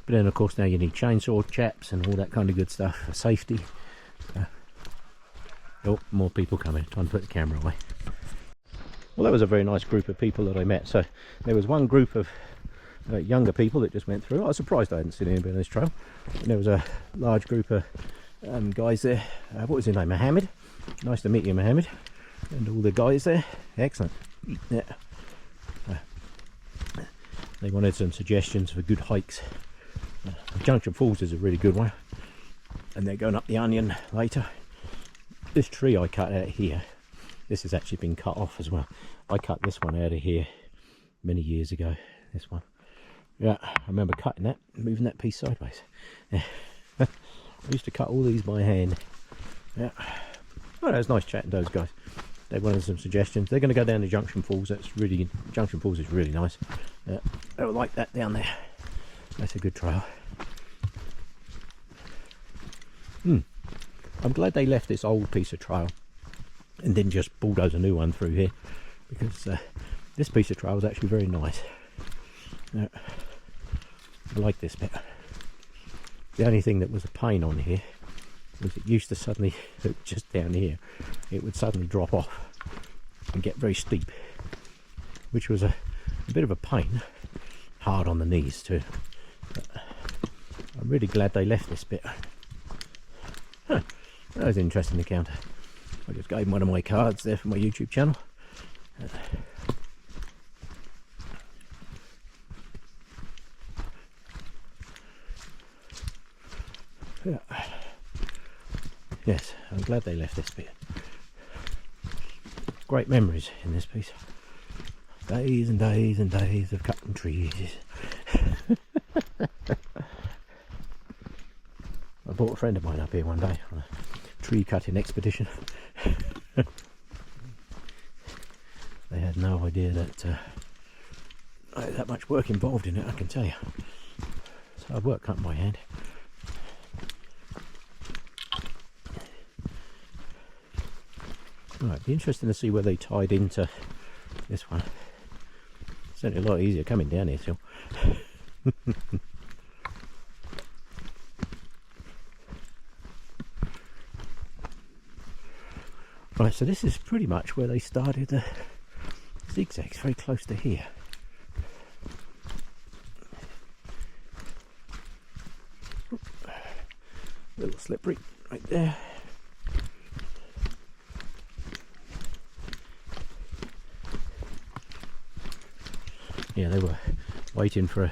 then of course now you need chainsaw chaps and all that kind of good stuff for safety. Oh, more people coming. Time to put the camera away. Well, that was a very nice group of people that I met. So there was one group of younger people that just went through. I was surprised I hadn't seen anybody on this trail. And there was a large group of guys there. What was his name? Mohammed. Nice to meet you, Mohammed. And all the guys there. Excellent. Yeah. They wanted some suggestions for good hikes. Junction Falls is a really good one. And they're going up the Onion later. This tree I cut out here, this has actually been cut off as well. I cut this one out of here many years ago. This one. Yeah, I remember cutting that, moving that piece sideways. Yeah. I used to cut all these by hand. Yeah. Well, it was nice chatting to those guys. They wanted some suggestions. They're going to go down to Junction Falls. Junction Falls is really nice. I like that down there. That's a good trail. I'm glad they left this old piece of trail and didn't just bulldoze a new one through here, because this piece of trail is actually very nice. I like this bit. The only thing that was a pain on here was it used to suddenly, just down here, it would suddenly drop off and get very steep, which was a bit of a pain, hard on the knees too. But I'm really glad they left this bit. Huh, that was an interesting encounter. I just gave him one of my cards there for my YouTube channel. Yeah. Yes, I'm glad they left this bit. Great memories in this piece. Days and days and days of cutting trees. I brought a friend of mine up here one day on a tree cutting expedition. They had no idea that that much work involved in it, I can tell you. It's hard work cutting by hand. Right, it'd be interesting to see where they tied into this one. Certainly a lot easier coming down here still. Right, so this is pretty much where they started the zigzags, very close to here. A little slippery right there. Yeah, they were waiting for a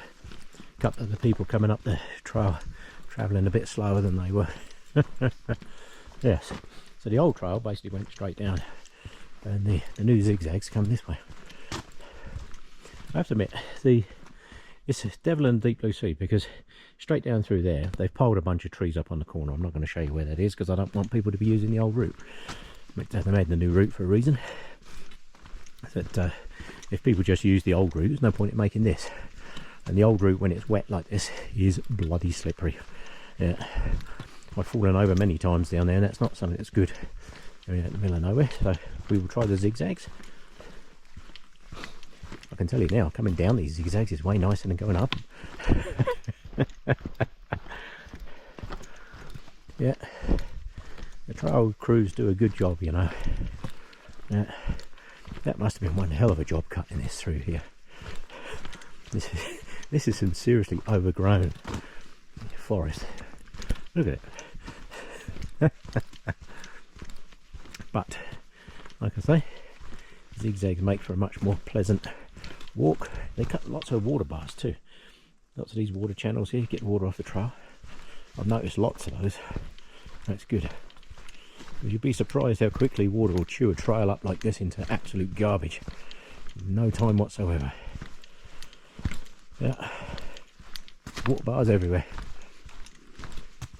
couple of the people coming up the trail, travelling a bit slower than they were. Yes, so the old trail basically went straight down, and the new zigzags come this way. I have to admit, it's a devil in the deep blue sea, because straight down through there, they've piled a bunch of trees up on the corner. I'm not going to show you where that is, because I don't want people to be using the old route. But they made the new route for a reason. That if people just use the old route, there's no point in making this. And the old route, when it's wet like this, is bloody slippery. Yeah, I've fallen over many times down there, and that's not something that's good going out in the middle of nowhere. So we will try the zigzags. I can tell you now, coming down these zigzags is way nicer than going up. Yeah, the trail crews do a good job, you know. Yeah. That must have been one hell of a job cutting this through here. This is some seriously overgrown forest. Look at it. But, like I say, zigzags make for a much more pleasant walk. They cut lots of water bars too. Lots of these water channels here, get water off the trail. I've noticed lots of those. That's good. You'd be surprised how quickly water will chew a trail up like this into absolute garbage. No time whatsoever. Yeah. Water bars everywhere.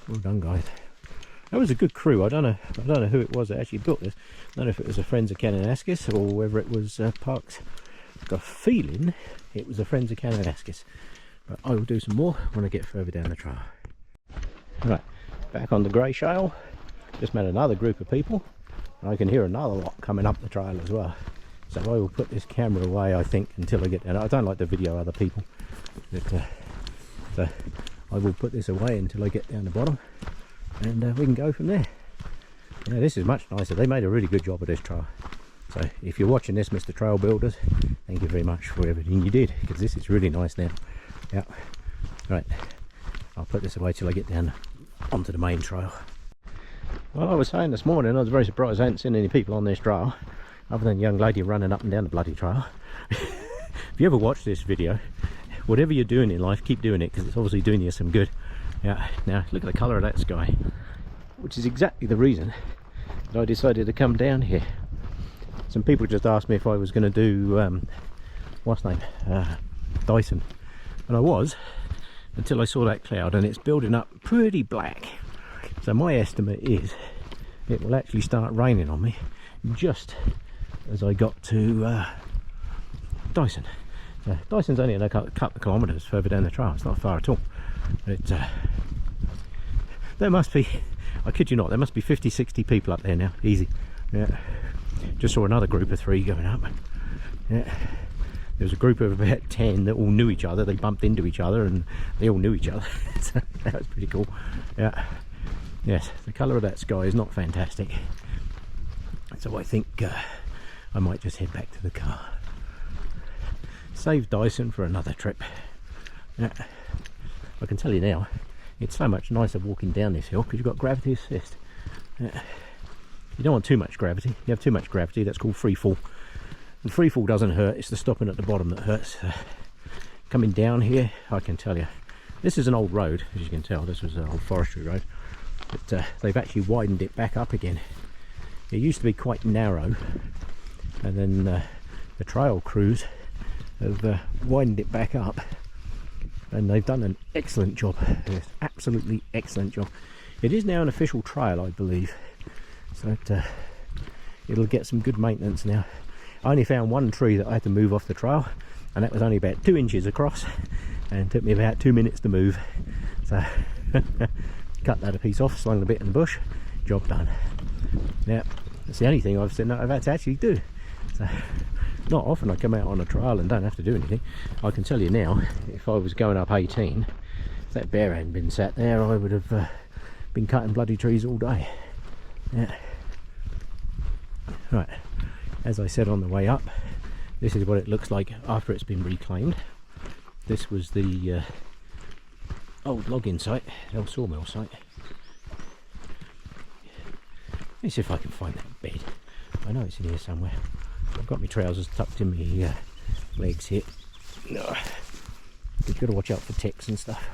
Well done, guys. That was a good crew. I don't know who it was that actually built this. I don't know if it was the Friends of Kananaskis or whether it was Parks. I've got a feeling it was the Friends of Kananaskis. But I will do some more when I get further down the trail. Right, back on the grey shale. Just met another group of people, and I can hear another lot coming up the trail as well. So I will put this camera away, I think, until I get down. I don't like to video other people, but, so I will put this away until I get down the bottom, and we can go from there. Yeah, this is much nicer. They made a really good job of this trail. So if you're watching this, Mr. Trail Builders, thank you very much for everything you did, because this is really nice now. Yeah, right. I'll put this away till I get down onto the main trail. Well, I was saying this morning, I was very surprised I hadn't seen any people on this trail, other than a young lady running up and down the bloody trail. If you ever watch this video, whatever you're doing in life, keep doing it, because it's obviously doing you some good. Yeah, now look at the colour of that sky, which is exactly the reason that I decided to come down here. Some people just asked me if I was going to do, what's name, Dyson. And I was, until I saw that cloud, and it's building up pretty black. So my estimate is it will actually start raining on me just as I got to Dyson. So Dyson's only a couple of kilometres further down the trail. It's not far at all. But there must be, I kid you not, there must be 50-60 people up there now, easy. Yeah, just saw another group of 3 going up. Yeah, there was a group of about 10 that all knew each other. They bumped into each other and they all knew each other. So that was pretty cool. Yeah, yes, the colour of that sky is not fantastic, so I think I might just head back to the car. Save Dyson for another trip. Yeah, I can tell you now, it's so much nicer walking down this hill because you've got gravity assist. Yeah. You don't want too much gravity. You have too much gravity, that's called free fall. And free fall doesn't hurt, it's the stopping at the bottom that hurts. Coming down here, I can tell you, this is an old road, as you can tell. This was an old forestry road, but they've actually widened it back up again. It used to be quite narrow, and then the trail crews have widened it back up, and they've done an excellent job. Yes, absolutely excellent job. It is now an official trail, I believe, so it'll get some good maintenance now. I only found one tree that I had to move off the trail, and that was only about 2 inches across, and it took me about 2 minutes to move. So cut that a piece off, slung a bit in the bush, job done. Now that's the only thing I've had to actually do. So not often I come out on a trail and don't have to do anything. I can tell you now, if I was going up 18, if that bear hadn't been sat there, I would have been cutting bloody trees all day. Yeah. Right, as I said on the way up, this is what it looks like after it's been reclaimed. This was the old logging site, the old sawmill site. Let me see if I can find that bed. I know it's in here somewhere. I've got my trousers tucked in my legs here. No. You've got to watch out for ticks and stuff.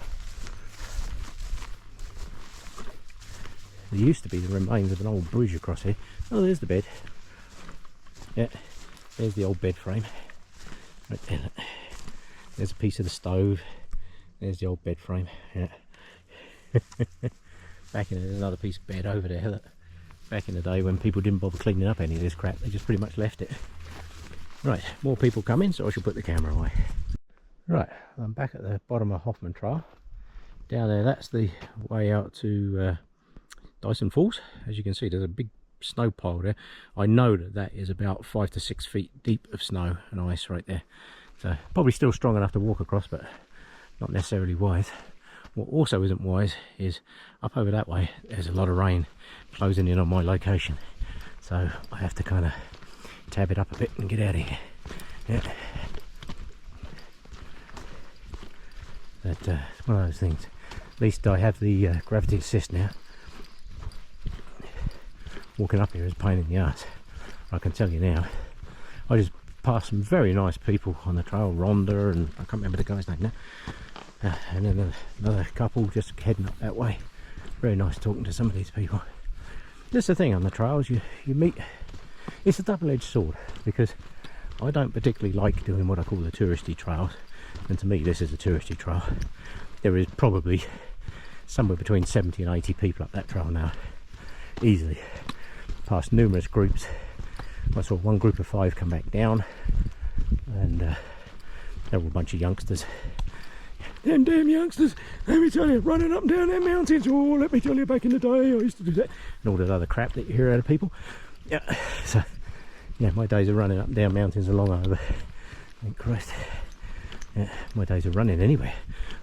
There used to be the remains of an old bridge across here. Oh, there's the bed. Yeah, there's the old bed frame. Right there. There's a piece of the stove. There's the old bed frame. Yeah. Back in there's another piece of bed over there. Look. Back in the day when people didn't bother cleaning up any of this crap, they just pretty much left it. Right, more people coming, so I shall put the camera away. Right, I'm back at the bottom of Hoffmann Trail. Down there, that's the way out to Dyson Falls. As you can see, there's a big snow pile there. I know that that is about 5 to 6 feet deep of snow and ice right there. So probably still strong enough to walk across, but not necessarily wise. What also isn't wise is up over that way, there's a lot of rain closing in on my location. So I have to kind of tab it up a bit and get out of here. Yeah. But it's one of those things. At least I have the gravity assist now. Walking up here is a pain in the ass. I can tell you now. I just passed some very nice people on the trail, Rhonda and I can't remember the guy's name now. And then another couple just heading up that way. Very nice talking to some of these people. That's the thing on the trails, you meet, it's a double-edged sword, because I don't particularly like doing what I call the touristy trails, and to me this is a touristy trail. There is probably somewhere between 70 and 80 people up that trail now, easily. Past numerous groups. I saw one group of 5 come back down, and there were a bunch of youngsters. Them damn youngsters, let me tell you, running up and down them mountains. Oh, let me tell you, back in the day I used to do that. And all that other crap that you hear out of people. Yeah, so, yeah, my days of running up and down mountains are long over. Thank Christ. Yeah, my days of running anywhere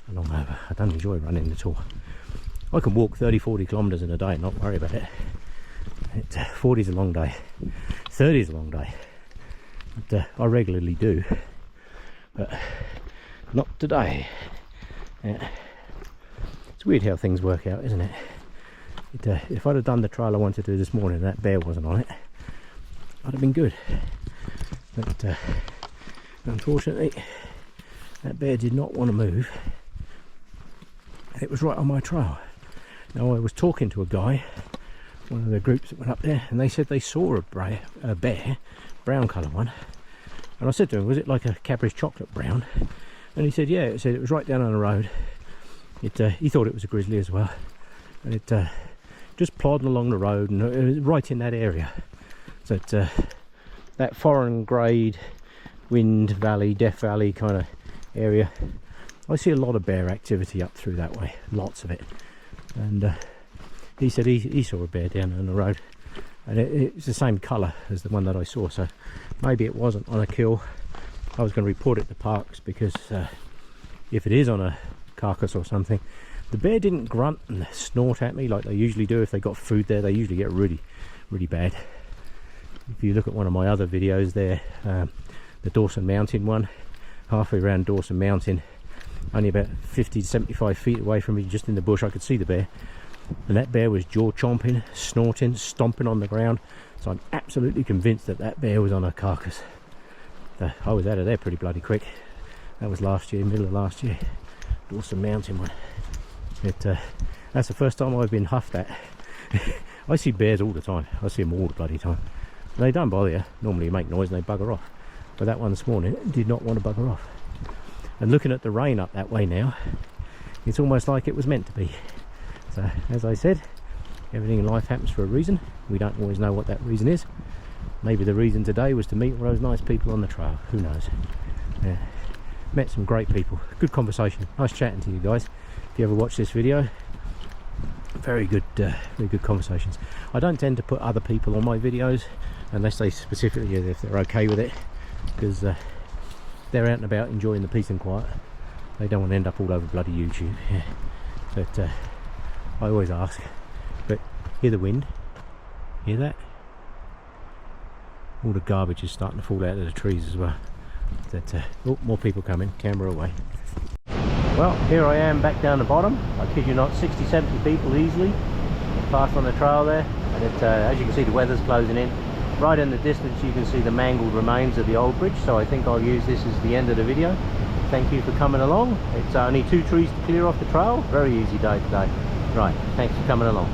are long over. I don't enjoy running at all. I can walk 30-40 kilometres in a day and not worry about it. 40 is a long day. 30 is a long day. But I regularly do. But not today. Yeah. It's weird how things work out, isn't it? If I'd have done the trail I wanted to do this morning and that bear wasn't on it, I'd have been good. But unfortunately, that bear did not want to move. It was right on my trail. Now I was talking to a guy, one of the groups that went up there, and they said they saw a bear, brown colour one. And I said to him, was it like a Cadbury's chocolate brown? And he said, yeah, it said it was right down on the road. He thought it was a grizzly as well, and it just plodding along the road, and it was right in that area. So that foreign grade, Wind Valley, Death Valley kind of area. I see a lot of bear activity up through that way, lots of it. And he said he saw a bear down on the road, and it's the same colour as the one that I saw. So maybe it wasn't on a kill. I was going to report it to parks, because if it is on a carcass or something, the bear didn't grunt and snort at me like they usually do. If they got food there, they usually get really bad. If you look at one of my other videos there, the Dawson Mountain one, halfway around Dawson Mountain, only about 50 to 75 feet away from me, just in the bush, I could see the bear, and that bear was jaw chomping, snorting, stomping on the ground. So I'm absolutely convinced that that bear was on a carcass. I was out of there pretty bloody quick. That was last year, middle of last year, Dawson Mountain one. That's the first time I've been huffed at. I see bears all the time. I see them all the bloody time. They don't bother you. Normally you make noise and they bugger off. But that one this morning did not want to bugger off. And looking at the rain up that way now, it's almost like it was meant to be. So, as I said, everything in life happens for a reason. We don't always know what that reason is. Maybe the reason today was to meet all those nice people on the trail. Who knows? Yeah. Met some great people. Good conversation. Nice chatting to you guys. If you ever watch this video, very good conversations. I don't tend to put other people on my videos unless they specifically, if they're okay with it, because they're out and about enjoying the peace and quiet. They don't want to end up all over bloody YouTube. Yeah. But I always ask. But hear the wind? Hear that? All the garbage is starting to fall out of the trees as well. But, oh, more people coming. Camera away. Well, here I am back down the bottom. I kid you not, 60, 70 people easily passed on the trail there. And as you can see, the weather's closing in. Right in the distance you can see the mangled remains of the old bridge, so I think I'll use this as the end of the video. Thank you for coming along. It's only 2 trees to clear off the trail. Very easy day today. Right, thanks for coming along.